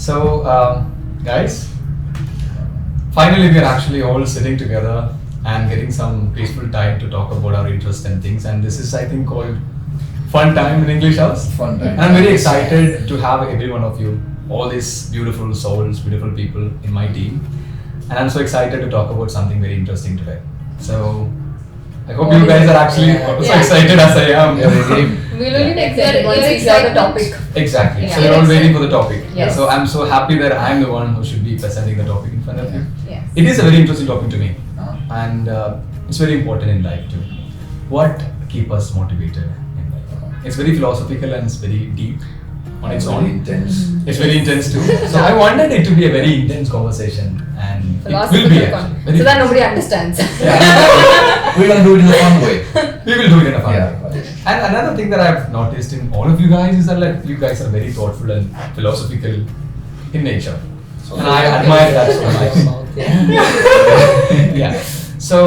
So, guys, finally we are actually all sitting together and getting some peaceful time to talk about our interests and things. And this is, I think, called Fun Time in English House. Fun time. And I'm very excited to have every one of you, all these beautiful souls, beautiful people in my team. And I'm so excited to talk about something very interesting today. So, I hope you guys are actually also excited as I am. We'll only take that once we hear the topic. Exactly. Yeah. So you're all waiting for the topic. Yes. So I'm so happy that I'm the one who should be presenting the topic in front of you. Yes. It is a very interesting topic to me, Uh-huh. and it's very important in life too. What keeps us motivated in life? It's very philosophical and it's very deep on its Very own. intense. It's very intense too. So I wanted it to be a very intense conversation, and it will be Philosophical actually. so that nobody understands. Yeah. We're gonna do it in a fun way. We will do it in a fun Yeah. way. And another thing that I've noticed in all of you guys is that like you guys are very thoughtful and philosophical in nature. And I admire that so much. Yeah. So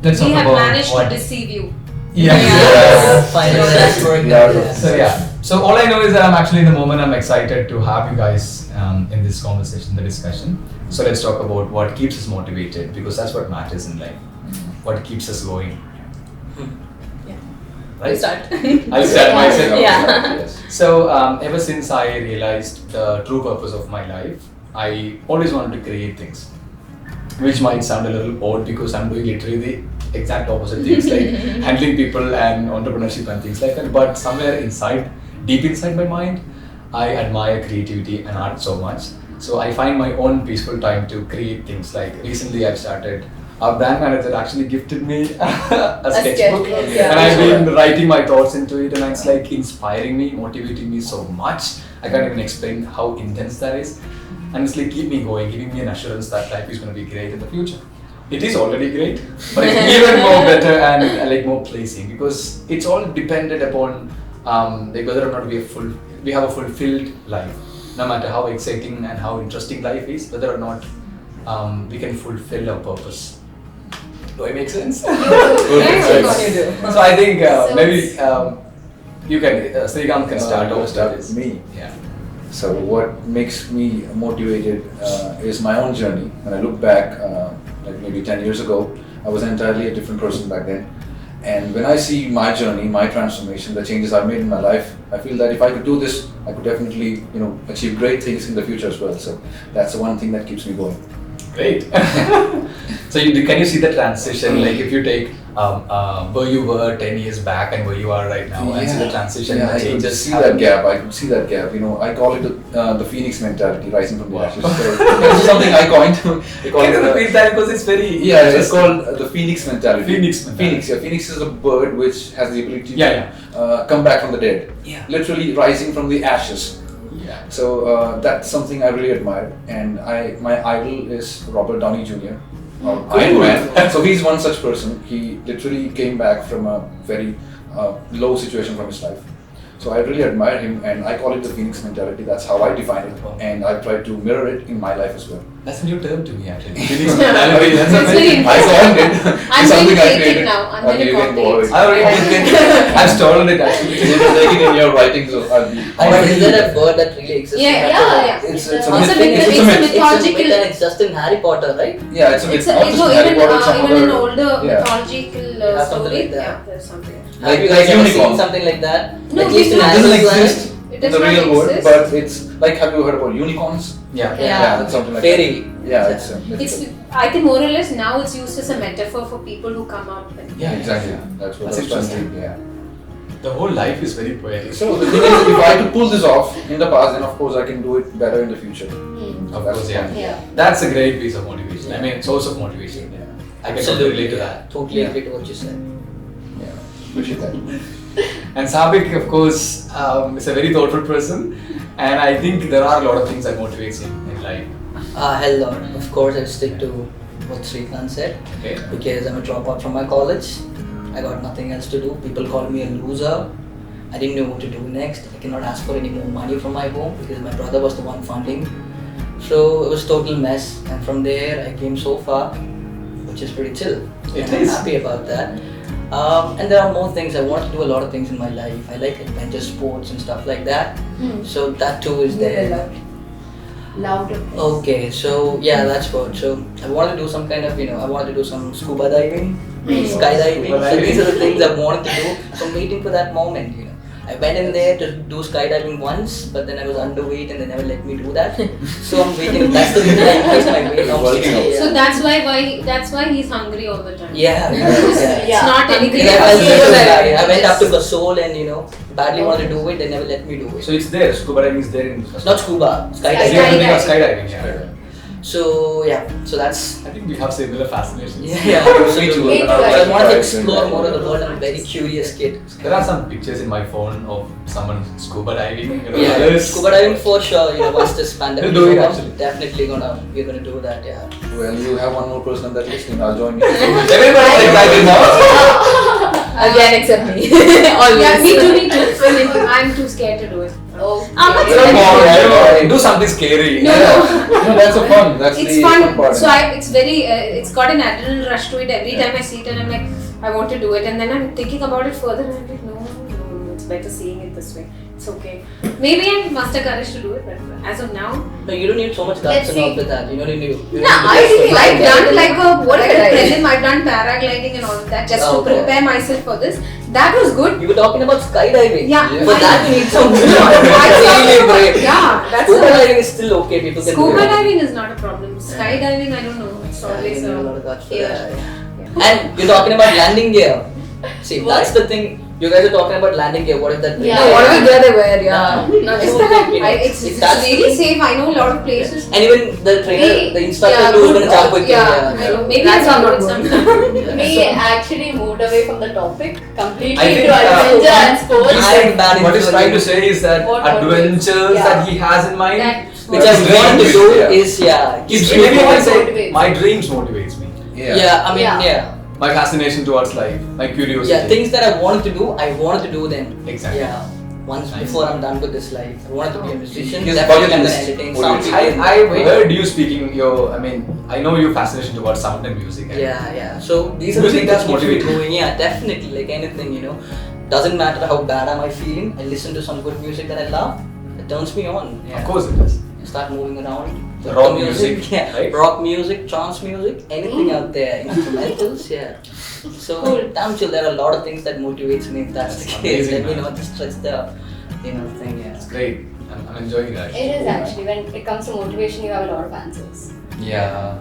let's We talk have about managed what. to deceive you. Yeah. Finally, that's working. Yeah. So yeah. So all I know is that I'm actually in the moment. I'm excited to have you guys in this conversation, the discussion. So let's talk about what keeps us motivated because that's what matters in life. What keeps us going. We'll start. I'll start myself. Yeah. Yes. So ever since I realized the true purpose of my life, I always wanted to create things, which might sound a little odd because I'm doing literally the exact opposite things like handling people and entrepreneurship and things like that. But somewhere inside, deep inside my mind, I admire creativity and art so much. So I find my own peaceful time to create things. Like recently, I've started. Our brand manager actually gifted me a sketchbook, sketchbook, yeah. and I've been writing my thoughts into it, and it's like inspiring me, motivating me so much. I can't even explain how intense that is, and it's like keep me going, giving me an assurance that life is going to be great in the future. It is already great, but it's even more better and like more pleasing because it's all dependent upon like whether or not we have a fulfilled life. No matter how exciting and how interesting life is, whether or not we can fulfill our purpose. Do I make sense? Yeah, So I think maybe you can, Srikanth can start off Start with with this. me. Yeah. So what makes me motivated is my own journey. When I look back, like maybe 10 years ago, I was entirely a different person back then. And when I see my journey, my transformation, the changes I've made in my life, I feel that if I could do this, I could definitely, achieve great things in the future as well. So that's the one thing that keeps me going. Great. So can you see the transition? Like if you take where you were 10 years back and where you are right now, and see the transition, Yeah, the I could changes. see that gap. I could see that gap. I call it the phoenix mentality, rising from the ashes. So it's something I coined. I call Can it you the- repeat that because it's very Yeah, it's interesting. called the phoenix mentality. Phoenix mentality. Phoenix, yeah. Phoenix is a bird which has the ability Yeah, to come back from the dead. Yeah. Literally rising from the ashes. Yeah. So that's something I really admire. And my idol is Robert Downey Jr. or Iron Man. So he's one such person. He literally came back from a very low situation from his life. So I really admire him, and I call it the phoenix mentality. That's how I define it, and I try to mirror it in my life as well. That's a new term to me actually. Phoenix mentality. That's a It's very. very I coined it. I'm It's something going to I take it created. now. I'm Okay, going to you can copy borrow it. it. I already I've stolen it actually. You can take it in your writing, so I'll be. Is there a word that really exists? Yeah, in yeah, that? yeah. It's a It's myth. a myth. It's a It's a myth. It's a myth mythological. and it's just in Harry Potter, right? Yeah, it's a It's myth. a, Not just no, in Harry even, Potter, some even an other- older yeah. mythological Yeah, something story. like that. Yeah, there's something. Have you like guys ever unicorn. seen something like that? No, At we least in don't. It doesn't Animal exist It in does the not real world, exist. but it's like, have you heard about unicorns? Yeah. Yeah. It's something like Fairy. that. Yeah, it's It's, mythical. I think more or less now it's used as a metaphor for people who come up and Yeah, Exactly. That's what That's I was trying to interesting. do. Yeah. The whole life is very poetic. So the thing is, if I had to pull this off in the past, then of course I can do it better in the future. Of course, yeah. Yeah. That's a great piece of motivation. I mean, source of motivation. Yeah. I can totally relate to that. Totally Yeah. agree to what you said. Yeah. Appreciate that. And Sabik, of course, is a very thoughtful person, and I think there are a lot of things that motivates him in life. Hell Lord. Of course, I stick to what Srikanth said Okay. because I'm a dropout from my college. I got nothing else to do. People call me a loser. I didn't know what to do next. I cannot ask for any more money from my home because my brother was the one funding. So it was total mess, and from there I came so far, which is pretty chill. It And I'm is. happy about that. And there are more things. I want to do a lot of things in my life. I like adventure sports and stuff like that. So that too is there. louder. Okay, so yeah, that's what. So I wanted to do some kind of, I wanted to do some scuba diving, skydiving. Scuba So these diving. are the things I wanted to do. So I'm waiting for that moment. I went in there to do skydiving once, but then I was underweight and they never let me do that. So I'm waiting. That's the reason I increased my weight. Now I'm Working 60, out. yeah. So that's why he's hungry all the time. Yeah, It's Yeah. not anything. Because I felt Yeah. so bad. Yeah. I went up to Kasol and badly wanted to do it. They never let me do it. So it's there. Scuba diving is there in. Not scuba, skydiving. Yeah, skydiving. Yeah. So yeah, so that's I think we have similar fascinations. yeah. So Me too. Me too, I actually. wanted to explore more of the world. I'm a very curious kid. There are some pictures in my phone of someone scuba diving. Yeah, others- scuba diving for sure. Once this pandemic We'll do is it over, actually. definitely we're gonna do that. Yeah. Well, you have one more person on that list, I'll join you. Everybody's excited now. Again, except me. Always. Yeah, me too. I'm too scared to do it. Oh. I'm not Come scared. on, do something scary. No. No, that's a fun. That's It's the fun. part. So it's very, it's got an adrenaline rush to it. Every time I see it, and I'm like, I want to do it, and then I'm thinking about it further, and I'm like, no, it's better seeing it this way. It's okay. Maybe I muster courage to do it, but as of now, No, you don't need so much Let's guts and see. all with that. You don't need to. Nah, I really like I've that. done like a Paragliding. prelim, I've done paragliding and all of that just to Okay. prepare myself for this. That was good. You were talking about skydiving. Yeah. For that you need some I really brave. Yeah, that's Scuba a- diving is still okay. People can Scuba do it. diving is not a problem. Skydiving, I don't know. It's always You need a lot of guts for fear. that. Yeah. And you're talking about landing gear. See, What? that's the thing. You guys are talking about landing gear. What if that breaks? No, whatever gear they wear, yeah. No, Not it's just okay. It's That's the really thing. safe. I know a lot of places. And even the trainer, Me- the instructor yeah, too is good, gonna jump with you. yeah. I know. Maybe That's I'll not do it good. sometime. Me actually moved away from the topic completely I think, to adventure and sports. I am bad What he's influence. trying to say is that What adventures motivates? that he has in mind, That- Which I dreams, want to do yeah. is It's keep maybe I What say motivates? my dreams motivates me. Yeah, I mean, Yeah. yeah. My fascination towards life, my curiosity. Yeah, things that I wanted to do, I wanted to do them. Exactly. Yeah. Once Nice. before I'm done with this life, I wanted to be a musician. His Definitely bucket I'm list gonna entertain motivates some you. people. I heard you speaking I know your fascination towards sound and music. And Yeah. So these are the Music things does that keeps me motivate you. going. Yeah, definitely. Like anything, Doesn't matter how bad am I feeling. I listen to some good music that I love. It turns me on. Yeah. Of course it does. I start moving around. The Put rock the music, yeah. right? Rock music, trance music, anything out there. Instrumentals, yeah. So damn chill. There are a lot of things that motivates me. If that's the That's case, amazing, let me man. know to stretch the thing. Yeah. It's great. I'm enjoying that. It is actually, when it comes to motivation, you have a lot of answers. Yeah.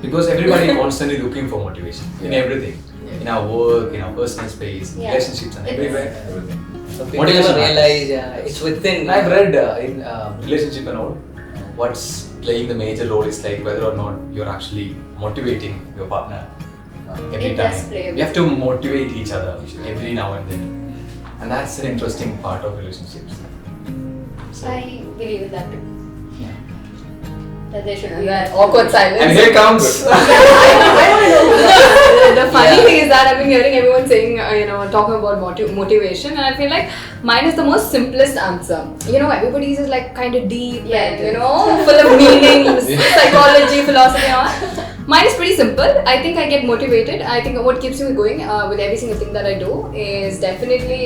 Because everybody constantly looking for motivation in Yeah. everything. In our work, in our personal space, Yeah. relationships and It is. everywhere. Everything. So people Motivation never matters. realize, yeah, it's within. And I've read in relationship and all, what's playing the major role is like whether or not you're actually motivating your partner every It does time. play a You have to motivate each other every now and then, and that's an interesting part of relationships. So, I believe in that too. yeah. That there should be That awkward silence. And here comes. The funny Yeah. thing is that I've been hearing everyone saying, talking about motivation, and I feel like mine is the most simplest answer. Everybody's is like kind of deep, Yeah, and it is. full of meaning, psychology, philosophy, and all. Mine is pretty simple. I think I get motivated. I think what keeps me going with every single thing that I do is definitely,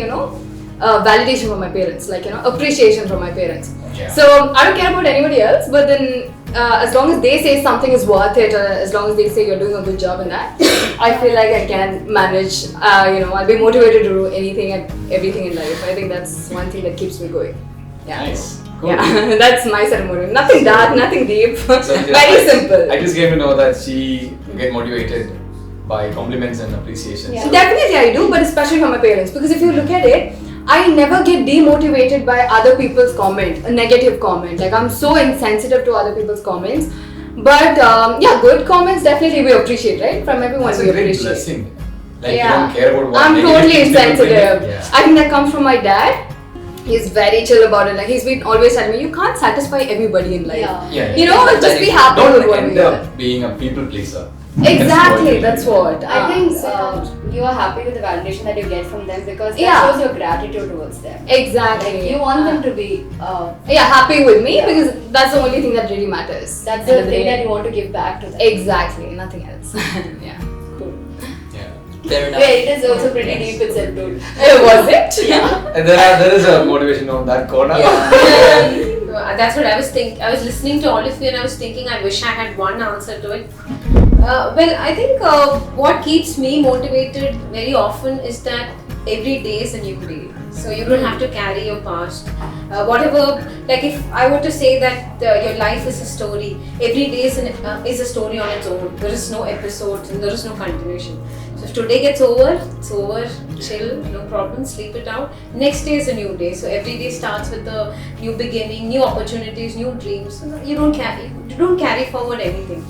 validation from my parents, appreciation from my parents. Yeah. So I don't care about anybody else, but then as long as they say something is worth it, or as long as they say you're doing a good job in that, I feel like I can manage. I'll be motivated to do anything and everything in life. I think that's one thing that keeps me going. Yeah. Nice. Cool. Yeah, that's my set of motivation. Nothing dark, nothing deep. So, Very simple. I just came to know that she get motivated by compliments and appreciation. Yeah. So, Definitely I do, but especially from my parents. Because if you look at it, I never get demotivated by other people's comment, a negative comment. Like I'm so insensitive to other people's comments. But good comments definitely we appreciate, right? From everyone that's we a great appreciate. blessing. Like Yeah. you don't care about what I'm negative totally things people insensitive. think. Yeah. I think that comes from my dad. He's very chill about it. Like he's been always telling me, you can't satisfy everybody in life. Yeah. Yeah. You know, just be happy with Don't what end you up are. being a people pleaser. Exactly, that's what. I think so- you are happy with the validation that you get from them because that Yeah. shows your gratitude towards them. Exactly. Like you want them to be. happy with me Yeah. because that's the only thing that really matters. That's End the of thing day. that you want to give back to them. Exactly, nothing else. Yeah. Cool. Yeah. Fair enough. Yeah, it is also pretty deep itself, dude. Was it? Yeah. And there is a motivation on that corner. Yeah. That's what I was thinking. I was listening to all of you and I was thinking, I wish I had one answer to it. Well, I think what keeps me motivated very often is that every day is a new day. So you don't have to carry your past. Whatever, like if I were to say that your life is a story, every day is a story on its own. There is no episode and there is no continuation. So if today gets over, it's over, chill, no problem, sleep it out. Next day is a new day. So every day starts with a new beginning, new opportunities, new dreams. You don't carry forward anything.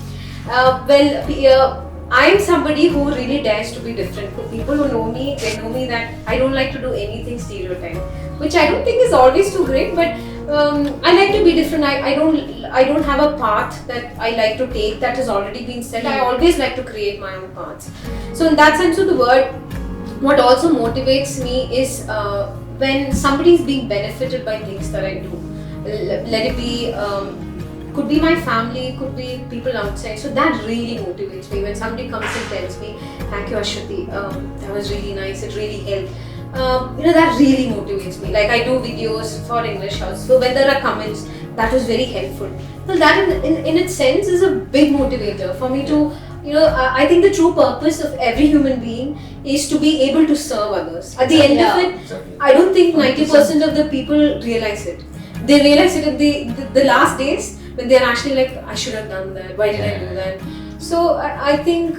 I am somebody who really dares to be different. For people who know me, they know me that I don't like to do anything stereotype, which I don't think is always too great. But I like to be different. I don't have a path that I like to take that has already been set. I always like to create my own paths. So in that sense of the word, what also motivates me is when somebody is being benefited by things that I do. Let it be. Could be my family, could be people outside. So that really motivates me. When somebody comes and tells me, "Thank you, Ashwati, that was really nice, it really helped." That really motivates me. Like I do videos for English House. So when there are comments, that was very helpful. Well, that in its sense is a big motivator for me to, I think the true purpose of every human being is to be able to serve others. At the end of it, Exactly. I don't think 90% of the people realize it. They realize it at the last days, when they're actually like, I should have done that, why did I do that? So I think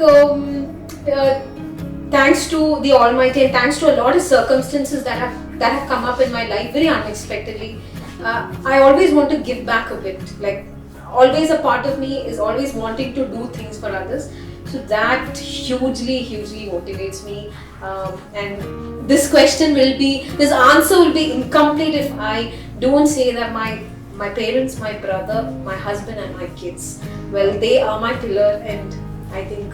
thanks to the Almighty and thanks to a lot of circumstances that have come up in my life very unexpectedly, I always want to give back a bit. Like always a part of me is always wanting to do things for others. So that hugely motivates me. And this answer will be incomplete if I don't say that my parents, my brother, my husband and my kids, well, they are my pillar, and I think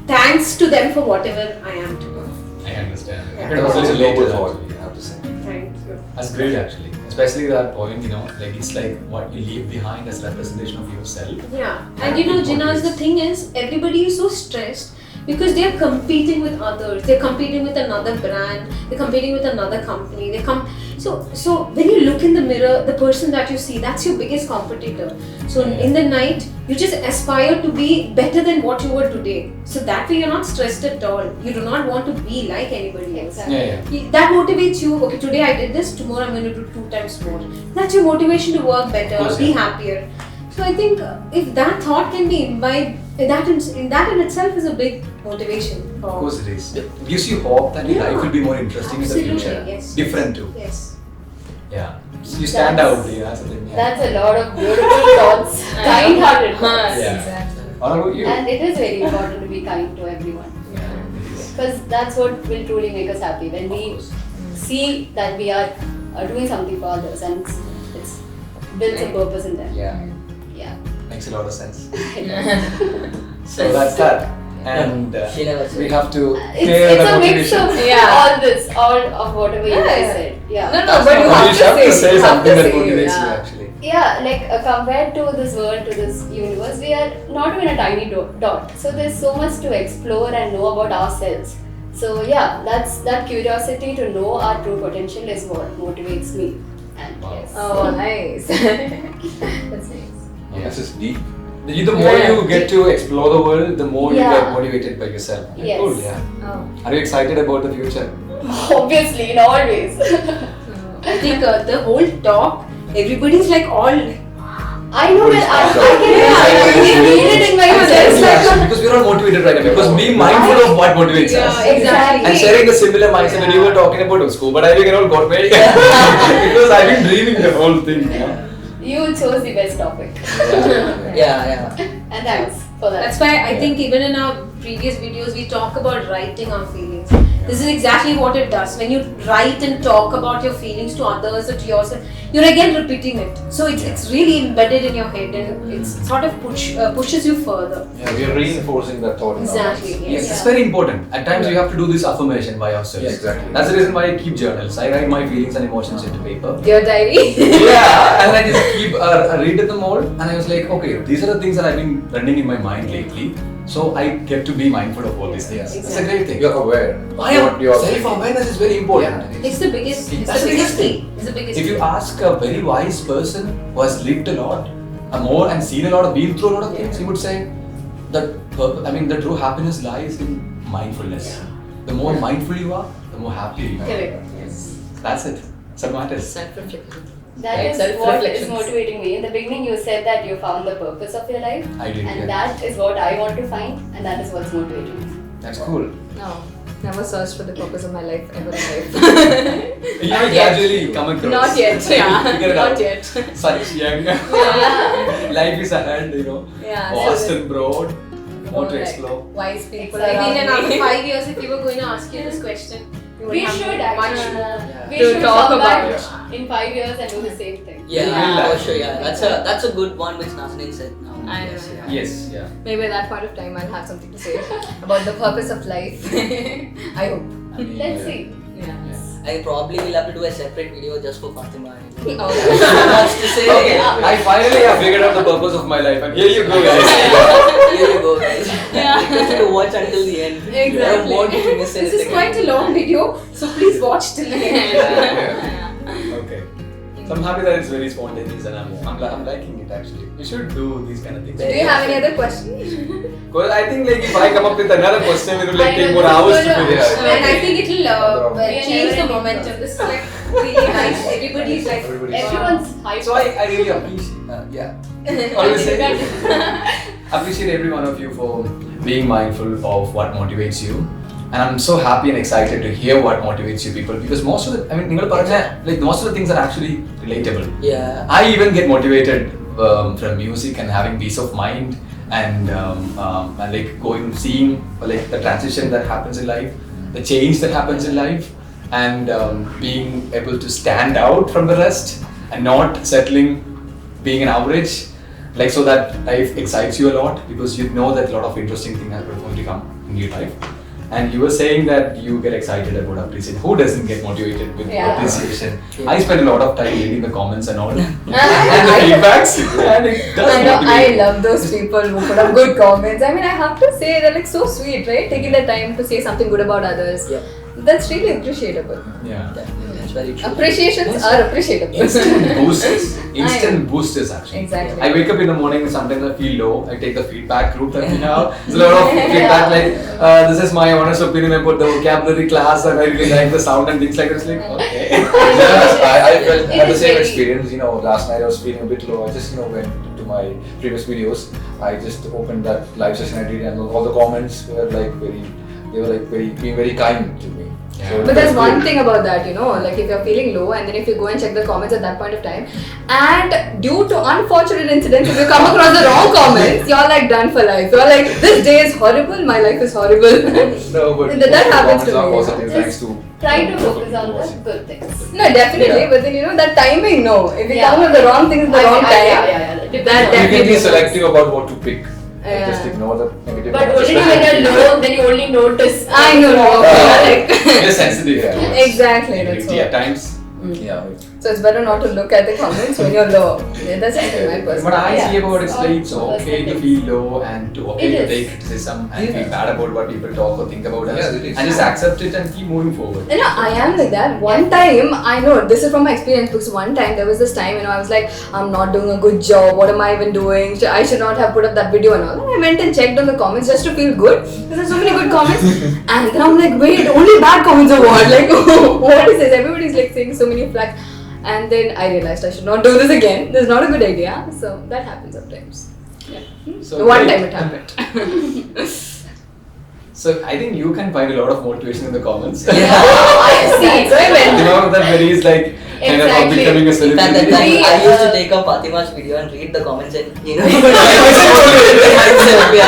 thanks to them for whatever I am today. I understand. Yeah. It It was was a related noble to thought, that. you have to say. Thank you. That's great actually. Especially that point, like it's like what you leave behind as representation of yourself. Yeah, and Jinnah, the thing is, everybody is so stressed because they are competing with others. They're competing with another brand. They're competing with another company. So when you look in the mirror, the person that you see, that's your biggest competitor. So in the night, you just aspire to be better than what you were today. So that way you're not stressed at all. You do not want to be like anybody else. Exactly. Yeah. That motivates you. Okay, today I did this, tomorrow I'm going to do 2 times more. That's your motivation to work better, Of course, be yeah. happier. So I think if that thought can be imbibed, that in itself is a big motivation. Of course it is. It gives you hope that your Yeah. life will be more interesting Absolutely, in the future. yes. Different too. Yes. Yeah. You stand That's- out. Yeah, that's the thing. Yeah. That's a lot of beautiful thoughts, kind-hearted thoughts. Yeah. Exactly. What about you? And it is very important to be kind to everyone. Yeah, it is. Because that's what will truly make us happy. When we see that we are doing something for others and it's builds a purpose in them. Yeah. Yeah. Makes a lot of sense. So that's that. And She never said. we have to It's clear the a mix motivation. of Yeah. all of whatever you Yeah, guys yeah. said. Yeah. No, but you have to say, something that you have to say, motivates you yeah. actually. Yeah, like compared to this world, to this universe, we are not even a tiny dot. So there's so much to explore and know about ourselves. So yeah, that curiosity to know our true potential is what motivates me. And Wow. yes. Oh, nice. That's nice. Yeah. This is deep. The more Yeah. you get to explore the world, the more you Yeah. get motivated by yourself. Yes. Cool, yeah. Oh. Are you excited about the future? Obviously, in all ways. I think the whole talk, everybody's like all. I know that I can feel it in my chest. Yeah, because we're all motivated right now. Because being mindful of what motivates Yeah, us. Exactly. And sharing the similar mindset when you were talking about scuba diving and all got me. Because I've been dreaming the whole thing. Yeah. You chose the best topic. Yeah. And thanks for that. That's why I think even in our previous videos we talk about writing our feelings. This is exactly what it does. When you write and talk about your feelings to others or to yourself, you're again repeating it. So it's really embedded in your head and it sort of pushes you further. Yeah, we are reinforcing that thought in our minds. Exactly. Yes, Yes. it's very important. At times you have to do this affirmation by ourselves. Yeah, exactly. That's the reason why I keep journals. I write my feelings and emotions into paper. Your diary. Yeah, and I just keep I read them all, and I was like, okay, these are the things that I've been running in my mind lately. So I get to be mindful of all these things. Yeah. It's a great thing. You're aware. I am. What you're Self-awareness is very important. Yeah. It's the biggest. It's That's the the biggest biggest thing. It's the biggest. If you thing. ask a very wise person who has lived a lot, more and seen a lot, been through a lot of things, he would say that the true happiness lies in mindfulness. The more mindful you are, the more happy you are. Correct. That's it. That's what matters. Self-reflection. That Right, is what is self-reflections. motivating me. In the beginning, you said that you found the purpose of your life, I did, and yeah. that is what I want to find, and that is what's motivating me. That's cool. No, never searched for the purpose of my life ever in life. You Not will yet. gradually come across. Not yet, yeah. Figure it Not out. yet. Such young. Life is ahead, Yeah, Vast so and broad. More to like, explore. wise people Exactly. Maybe in around another me. 5 years, if we were going to ask you this question, you would We have should much actually. more. We To should talk come back about in 5 years and do the same thing. Yeah, for sure. Yeah, that's a good one which Nazanin said now. I know, Yes, yeah. Yes, yeah. Maybe at that point of time I'll have something to say about the purpose of life. I hope. I mean, Let's see. Yeah. I probably will have to do a separate video just for Fatima. Oh. Much to say. Okay, I finally have figured out the purpose of my life, and here you go, guys. Here you go, guys. Yeah. Request you to watch until the end. I don't Exactly. want you to miss anything. This is quite a long video, so please watch till the end. Yeah. Okay. So I'm happy that it's very spontaneous, and I'm liking it actually. We should do these kind of things. Do you have any other questions? Well, I think like if I come up with another question, it will I like take know, more hours to no, no. figure out. And I think it'll Yeah, change the never-ending momentum. process. This is like really nice. Everybody's like, Everyone's hyped. So I really appreciate, always say, appreciate every one of you for being mindful of what motivates you. And I'm so happy and excited to hear what motivates you people, because most of the, like most of the things are actually relatable. Yeah. I even get motivated from music and having peace of mind and like seeing like the transition that happens in life, the change that happens in life, and being able to stand out from the rest and not settling being an average, like so that life excites you a lot because you know that a lot of interesting things are going to come in your life. And you were saying that you get excited about appreciation. Who doesn't get motivated with Yeah. appreciation? Yeah. I spend a lot of time reading the comments and all, and the feedbacks, and it does I know, I motivate me. love those people who put up good comments. I mean, I have to say they're like so sweet, right? Taking the time to say something good about others. Yeah. That's really appreciable. Yeah. That's very true. Appreciations are appreciable. Instant boosters. I Instant know. boosters actually. Exactly. I wake up in the morning and sometimes I feel low. I take the feedback group that we have. There's a lot of feedback like, this is my honest opinion about the vocabulary class and I really like the sound and things like this. Like, okay. I felt It had the is same very- experience. Last night I was feeling a bit low. I just went to my previous videos. I just opened that live session I did, and all the comments were like being very kind to me. Yeah. So it But there's was one good. thing about that, like if you're feeling low and then if you go and check the comments at that point of time, and due to unfortunate incidents, if you come across the wrong comments, you're like done for life. You're like, this day is horrible, my life is horrible. No, but That most of the happens comments to are me. positive thanks to Try to focus on the good things. No, definitely, Yeah. but then that timing, no. If you Yeah. come with the wrong things at the wrong time, Yeah. that you can definitely be selective about what to pick. Yeah. Just ignore the negative. But comments. only when you're low, then you only notice. I know, like, You're sensitive Yeah. towards Exactly, that's negativity at what. times. Yeah. So it's better not to look at the comments when you're low. Yeah, that's just my What personal. I see Yeah. about it's like it's All okay to perspectives. feel low and to It is. take criticism and Yeah. feel bad about what people talk or think about us, Yeah, it is. and just accept it and keep moving forward. I am like that. One time, I know this is from my experience because one time there was this time, I was like, I'm not doing a good job. What am I even doing? I should not have put up that video and all. And I went and checked on the comments just to feel good because there's so many good comments. And then I'm like, wait, only bad comments are what? Like, what is this? Everybody's like saying so many flags. And then I realized I should not do this again. This is not a good idea. So that happens sometimes. So One great. time it happened. So I think you can find a lot of motivation in the comments. I see. So I went. That very is like kind of Exactly. becoming a In fact, that celebrity. time We, I used to take up Fatima's video and read the comments and I want this way.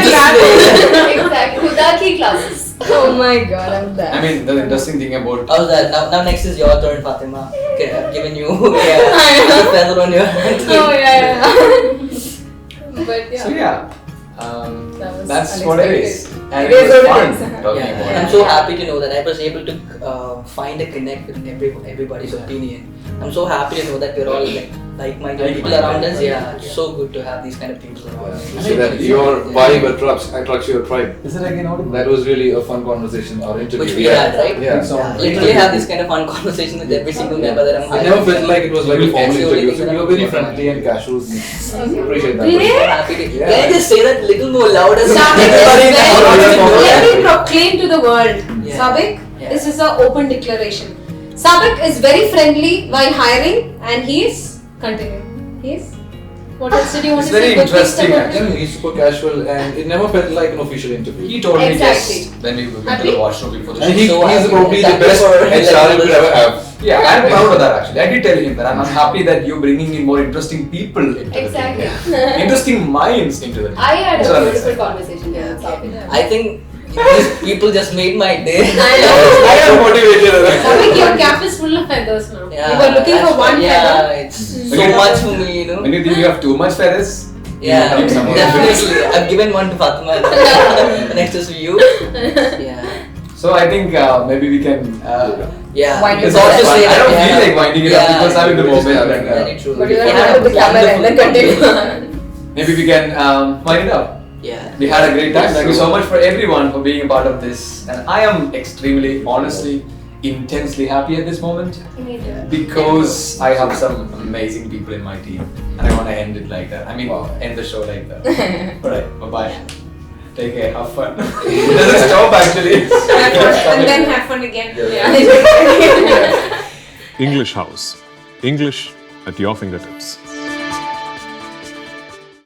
Exactly. Hudaki classes. Oh my god, I'm dead. I mean, the interesting thing about How's that? Now next is your turn, Fatima. Okay, I've given you a feather on your hand. Oh yeah. But yeah. so yeah, That was that's what it is, unexpected. and It it is was what fun it is. talking Yeah, about and I'm it. so happy to know that I was able to find a connect with everybody's opinion. I'm so happy to know that we're all like like-minded Like-minded, people around us. yeah. Yeah, it's so good to have these kind of people around us. So that your vibe attracts your tribe. Is it again audible? That was really a fun conversation or interview. Which we had, right? Yeah. Literally have this kind of fun conversation with every single member that I'm I never felt like it was like a formal That's the only interview. thing that You were I'm very good friendly and casual. Appreciate that. Really? so happy to. Yeah. Can I just say that little more louder? Sabik Everybody in the is audience knows let that. me proclaim to the world. Yeah. Sabik, Yeah. this is an open declaration. Sabik is very friendly while hiring and he is continuing. He is. What else did you want It's to say? very Good things interesting, about Yeah, him? I mean, he's super casual and it never felt like an official interview. He told me Exactly. just when we went to Happy? the washroom before the And show. he's So happy. probably the Thank you best for HR you could ever have. Yeah, I'm proud of that actually. I did tell him that I'm happy that you're bringing in more interesting people into the Exactly. thing. Interesting minds into the thing. I had That's a what I'm beautiful excited. conversation with Sabik. I think these people just made my day. I am motivated. Sabik, your cap is full of feathers now. Yeah, You were looking for that's one why- feather. Yeah, it's so Okay. much for me, you know. When you think you have too much feathers, Yeah, you give someone definitely. I've given one to Fatima. Next is to you. Yeah. So I think maybe we can. Yeah. Wind It's it all up. just say I don't that, feel yeah. like winding it up because I'm in the moment. And, Very true. But you We don't had have a the camera and then wonderful- continue. maybe we can wind it up. Yeah. We had a great time. Thank you so much for everyone for being a part of this. And I am extremely, honestly, intensely happy at this moment Me too. because I have some amazing people in my team. And I want to end it like that. I mean, Wow. end the show like that. Alright, bye bye. Take care, have fun. It doesn't stop actually. Have fun and then have fun again. Yeah. English House. English at your fingertips.